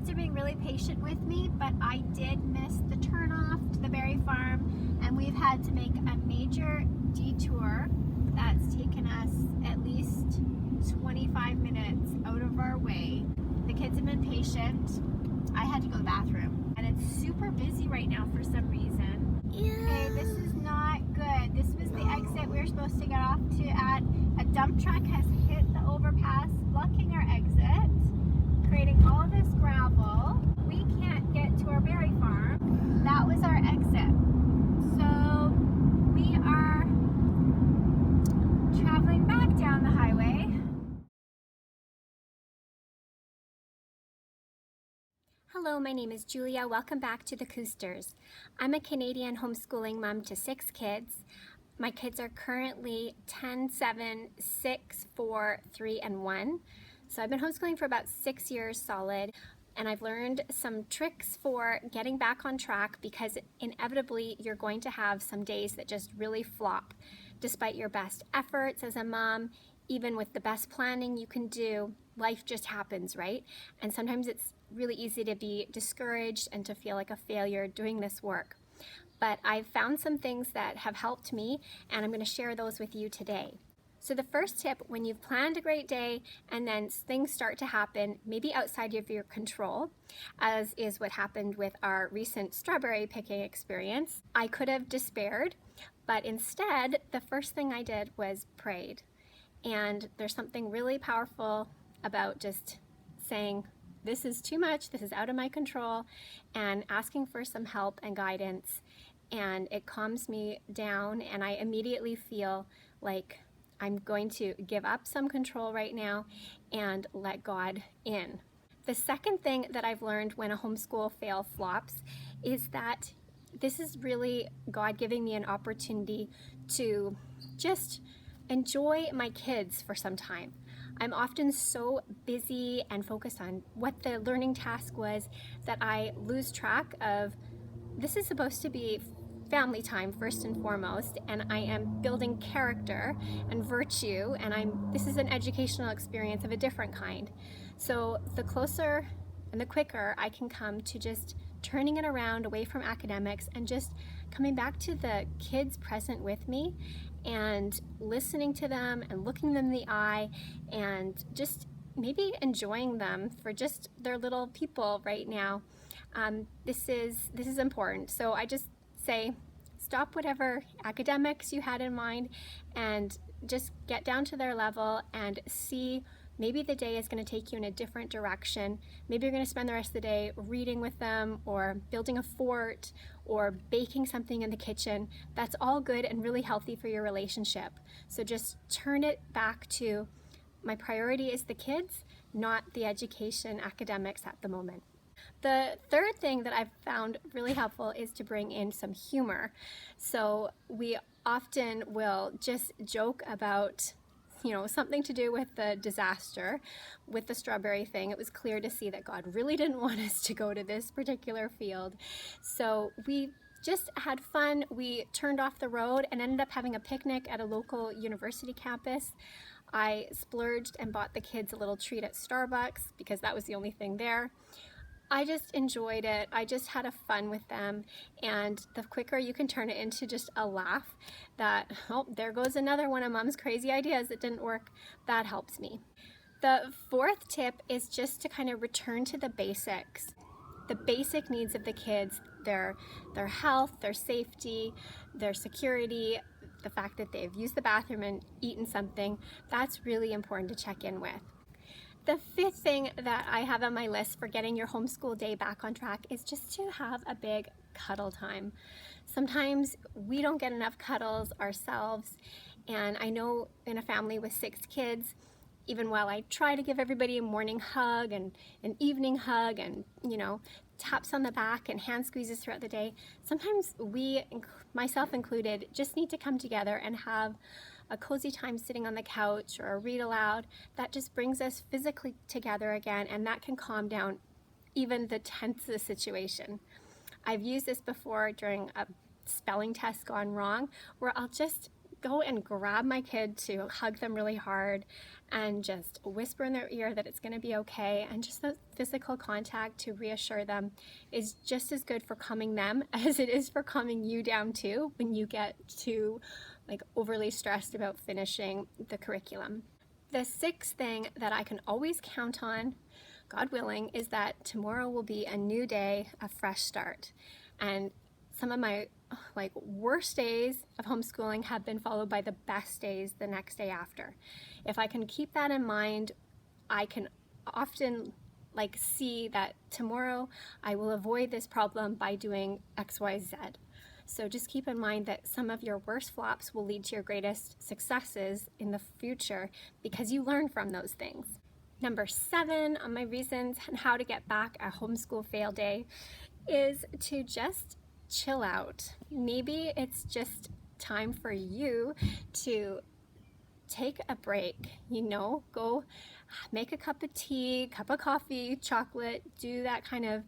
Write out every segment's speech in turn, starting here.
kids are being really patient with me, but I did miss the turnoff to the berry farm, and we've had to make a major detour that's taken us at least 25 minutes out of our way. The kids have been patient. I had to go to the bathroom, and it's super busy right now for some reason. Okay, this is not good. This was the exit we were supposed to get off to at. A dump truck has hit the overpass, blocking our exit, creating all this gravel. We can't get to our berry farm. That was our exit. So we are traveling back down the highway. Hello, my name is Julia. Welcome back to the Coosters. I'm a Canadian homeschooling mom to 6 kids. My kids are currently 10, 7, 6, 4, 3, and 1. So I've been homeschooling for about 6 years solid, and I've learned some tricks for getting back on track, because inevitably you're going to have some days that just really flop. Despite your best efforts as a mom, even with the best planning you can do, life just happens, right? And sometimes it's really easy to be discouraged and to feel like a failure doing this work. But I've found some things that have helped me, and I'm going to share those with you today. So the first tip, when you've planned a great day and then things start to happen, maybe outside of your control, as is what happened with our recent strawberry picking experience, I could have despaired, but instead, the first thing I did was prayed. And there's something really powerful about just saying, this is too much, this is out of my control, and asking for some help and guidance. And it calms me down, and I immediately feel like I'm going to give up some control right now and let God in. The second thing that I've learned when a homeschool fail flops is that this is really God giving me an opportunity to just enjoy my kids for some time. I'm often so busy and focused on what the learning task was that I lose track of this is supposed to be family time first and foremost, and I am building character and virtue, and this is an educational experience of a different kind. So the closer and the quicker I can come to just turning it around away from academics and just coming back to the kids present with me and listening to them and looking them in the eye and just maybe enjoying them for just their little people right now. This is important. So I just say, stop whatever academics you had in mind and just get down to their level and see maybe the day is going to take you in a different direction. Maybe you're going to spend the rest of the day reading with them or building a fort or baking something in the kitchen. That's all good and really healthy for your relationship. So just turn it back to my priority is the kids, not the education academics at the moment. The third thing that I've found really helpful is to bring in some humor. So we often will just joke about, something to do with the disaster with the strawberry thing. It was clear to see that God really didn't want us to go to this particular field. So we just had fun. We turned off the road and ended up having a picnic at a local university campus. I splurged and bought the kids a little treat at Starbucks because that was the only thing there. I just enjoyed it. I just had a fun with them, and the quicker you can turn it into just a laugh that, oh, there goes another one of Mom's crazy ideas that didn't work, that helps me. The fourth tip is just to kind of return to the basics. The basic needs of the kids, their health, their safety, their security, the fact that they've used the bathroom and eaten something, that's really important to check in with. The fifth thing that I have on my list for getting your homeschool day back on track is just to have a big cuddle time. Sometimes we don't get enough cuddles ourselves, and I know in a family with 6 kids, even while I try to give everybody a morning hug and an evening hug and, taps on the back and hand squeezes throughout the day, sometimes we, myself included, just need to come together and have a cozy time sitting on the couch or a read aloud. That just brings us physically together again, and that can calm down even the tensest situation. I've used this before during a spelling test gone wrong, where I'll just go and grab my kid to hug them really hard and just whisper in their ear that it's going to be okay. And just the physical contact to reassure them is just as good for calming them as it is for calming you down too when you get too overly stressed about finishing the curriculum. The sixth thing that I can always count on, God willing, is that tomorrow will be a new day, a fresh start. And some of my worst days of homeschooling have been followed by the best days the next day after. If I can keep that in mind, I can often see that tomorrow I will avoid this problem by doing XYZ. So just keep in mind that some of your worst flops will lead to your greatest successes in the future because you learn from those things. Number 7 on my reasons on how to get back a homeschool fail day is to just chill out. Maybe it's just time for you to take a break, go make a cup of tea, cup of coffee, chocolate, do that kind of,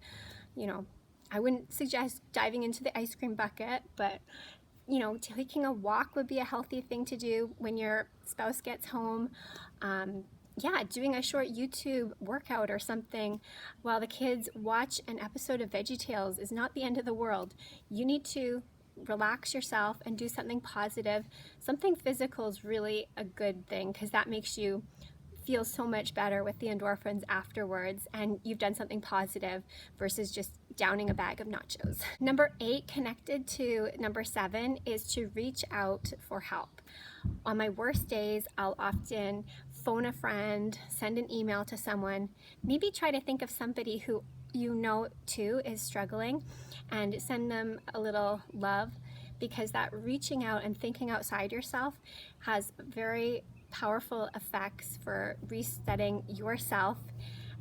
I wouldn't suggest diving into the ice cream bucket, but taking a walk would be a healthy thing to do when your spouse gets home. Doing a short YouTube workout or something while the kids watch an episode of VeggieTales is not the end of the world. You need to relax yourself and do something positive. Something physical is really a good thing because that makes you feel so much better with the endorphins afterwards, and you've done something positive versus just downing a bag of nachos. Number 8, connected to number 7, is to reach out for help. On my worst days, I'll often phone a friend, send an email to someone, maybe try to think of somebody who too is struggling and send them a little love, because that reaching out and thinking outside yourself has very powerful effects for resetting yourself.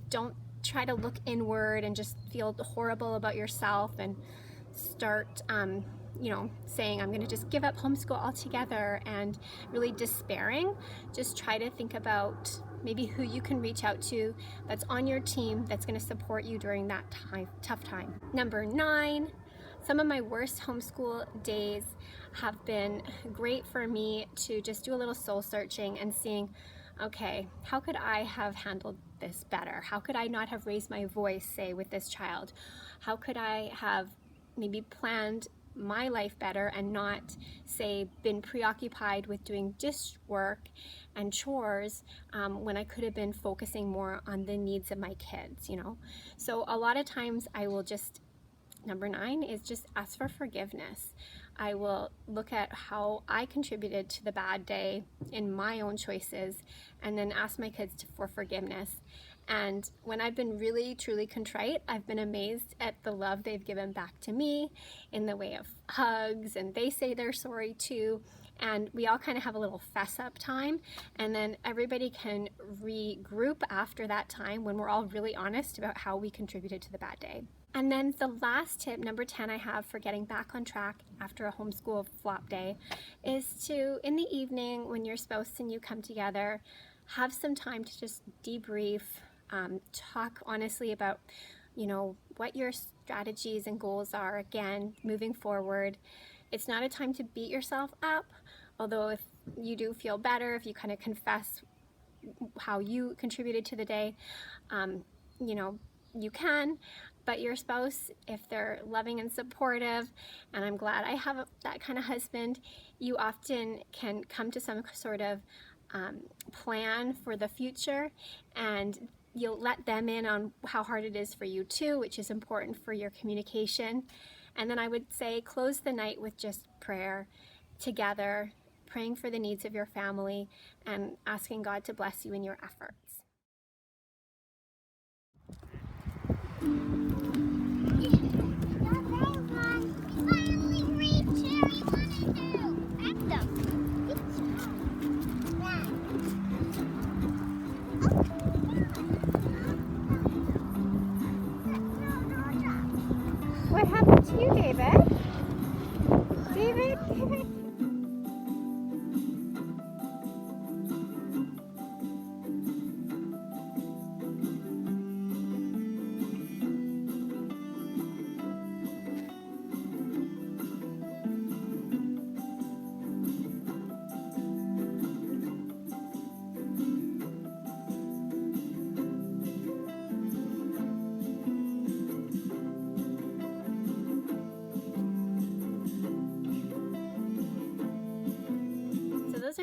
Don't try to look inward and just feel horrible about yourself and start saying I'm going to just give up homeschool altogether and really despairing. Just try to think about maybe who you can reach out to that's on your team that's going to support you during that tough time. Number 9, some of my worst homeschool days have been great for me to just do a little soul searching and seeing, okay, how could I have handled this better? How could I not have raised my voice, say, with this child? How could I have maybe planned my life better and not, say, been preoccupied with doing dish work and chores when I could have been focusing more on the needs of my kids, So a lot of times I will just, number 9 is just ask for forgiveness. I will look at how I contributed to the bad day in my own choices and then ask my kids for forgiveness. And when I've been really, truly contrite, I've been amazed at the love they've given back to me in the way of hugs, and they say they're sorry too. And we all kind of have a little fess up time, and then everybody can regroup after that time when we're all really honest about how we contributed to the bad day. And then the last tip, number 10, I have for getting back on track after a homeschool flop day is to, in the evening when your spouse and you come together, have some time to just debrief, talk honestly about, what your strategies and goals are, again, moving forward. It's not a time to beat yourself up, although if you do feel better, if you kind of confess how you contributed to the day, you can. But your spouse, if they're loving and supportive, and I'm glad I have that kind of husband, you often can come to some sort of plan for the future, and you'll let them in on how hard it is for you too, which is important for your communication. And then I would say close the night with just prayer together, praying for the needs of your family and asking God to bless you in your efforts. What happened to you, David? David?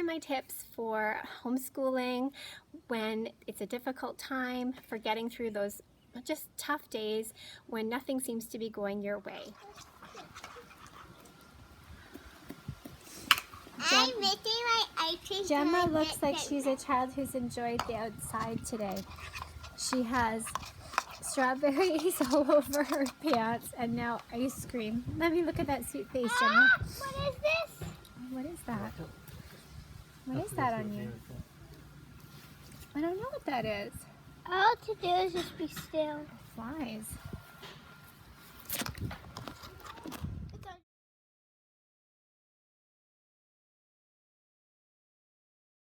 my tips for homeschooling when it's a difficult time, for getting through those just tough days when nothing seems to be going your way. I'm missing my ice cream. Gemma looks like she's a child who's enjoyed the outside today. She has strawberries all over her pants and now ice cream. Let me look at that sweet face, Gemma. What is this? What is that? What is that on you? I don't know what that is. All to do is just be still. Flies.